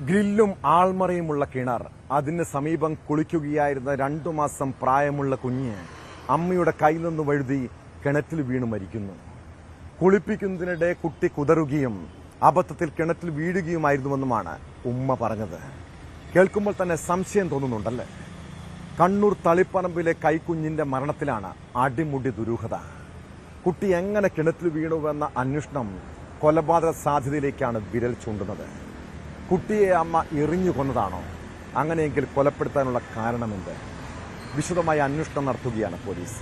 ഗ്രില്ലും ആൾമറയുമുള്ള കിണർ. അതിന് സമീപം കുളിക്കുകയായിരുന്ന 2 മാസം പ്രായമുള്ള കുഞ്ഞ് അമ്മയുടെ കയ്യിൽ നിന്ന് വഴുതി കിണറ്റിൽ വീണു മരിക്കുന്നു. കുളിപ്പിക്കുന്നതിനിടെ കുട്ടി കുതറുകയും അബദ്ധത്തിൽ കിണറ്റിൽ വീഴുകയുമായിരുന്നുവെന്നുമാണ് ഉമ്മ പറഞ്ഞത്. കേൾക്കുമ്പോൾ തന്നെ സംശയം തോന്നുന്നുണ്ടല്ലേ? കണ്ണൂർ തളിപ്പറമ്പിലെ കൈക്കുഞ്ഞിന്റെ മരണത്തിലാണ് അടിമുടി ദുരൂഹത. കുട്ടി എങ്ങനെ കിണറ്റിൽ വീണുവെന്ന അന്വേഷണം കൊലപാതക സാധ്യതയിലേക്കാണ് വിരൽ ചൂണ്ടുന്നത്. കുട്ടിയെ അമ്മ എറിഞ്ഞു കൊന്നതാണോ? അങ്ങനെയെങ്കിൽ കൊലപ്പെടുത്താനുള്ള കാരണമെന്ത്? വിശദമായ അന്വേഷണം നടത്തുകയാണ് പോലീസ്.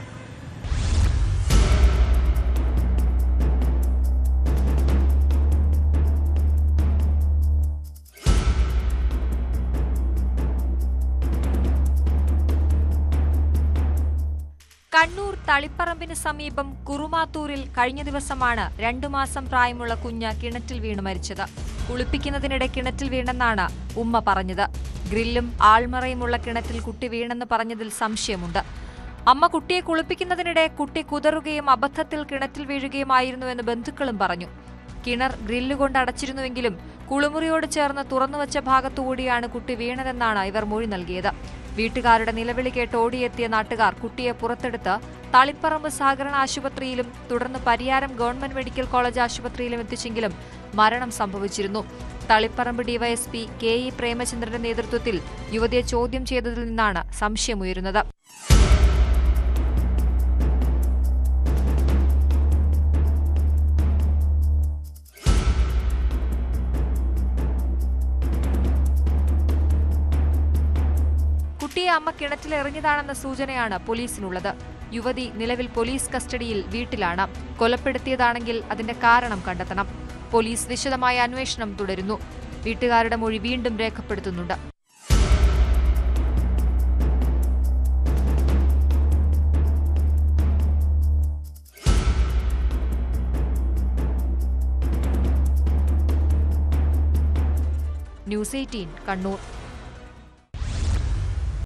കണ്ണൂർ തളിപ്പറമ്പിന് സമീപം കുറുമാത്തൂരിൽ കഴിഞ്ഞ ദിവസമാണ് 2 മാസം പ്രായമുള്ള കുഞ്ഞ് കിണറ്റിൽ വീണു മരിച്ചത്. കുളിപ്പിക്കുന്നതിനിടെ കിണറ്റിൽ വീണെന്നാണ് ഉമ്മ പറഞ്ഞത്. ഗ്രില്ലും ആൾമറയുമുള്ള കിണറ്റിൽ കുട്ടി വീണെന്ന് പറഞ്ഞതിൽ സംശയമുണ്ട്. അമ്മ കുട്ടിയെ കുളിപ്പിക്കുന്നതിനിടെ കുട്ടി കുതറുകയും അബദ്ധത്തിൽ കിണറ്റിൽ വീഴുകയുമായിരുന്നുവെന്ന് ബന്ധുക്കളും പറഞ്ഞു. കിണർ ഗ്രില്ലുകൊണ്ട് അടച്ചിരുന്നുവെങ്കിലും കുളിമുറിയോട് ചേർന്ന് തുറന്നുവച്ച ഭാഗത്തുകൂടിയാണ് കുട്ടി വീണതെന്നാണ് ഇവർ മൊഴി നൽകിയത്. വീട്ടുകാരുടെ നിലവിളി കേട്ട് ഓടിയെത്തിയ നാട്ടുകാർ കുട്ടിയെ പുറത്തെടുത്ത് തളിപ്പറമ്പ് സഹകരണ ആശുപത്രിയിലും തുടർന്ന് പരിയാരം ഗവൺമെന്റ് മെഡിക്കൽ കോളേജ് ആശുപത്രിയിലും എത്തിച്ചെങ്കിലും മരണം സംഭവിച്ചിരുന്നു. തളിപ്പറമ്പ് ഡിവൈഎസ്പി KE പ്രേമചന്ദ്രന്റെ നേതൃത്വത്തിൽ യുവതിയെ ചോദ്യം ചെയ്തതിൽ നിന്നാണ് സംശയമുയരുന്നത്. കുട്ടിയെ അമ്മ കിണറ്റിലെറിഞ്ഞതാണെന്ന സൂചനയാണ് പോലീസിനുള്ളത്. യുവതി നിലവിൽ പോലീസ് കസ്റ്റഡിയിൽ വീട്ടിലാണ്. കൊലപ്പെടുത്തിയതാണെങ്കിൽ അതിന്റെ കാരണം കണ്ടെത്തണം. പോലീസ് വിശദമായ അന്വേഷണം തുടരുന്നു. വീട്ടുകാരുടെ മൊഴി വീണ്ടും രേഖപ്പെടുത്തുന്നുണ്ട്. ന്യൂസ് 18 കണ്ണൂർ.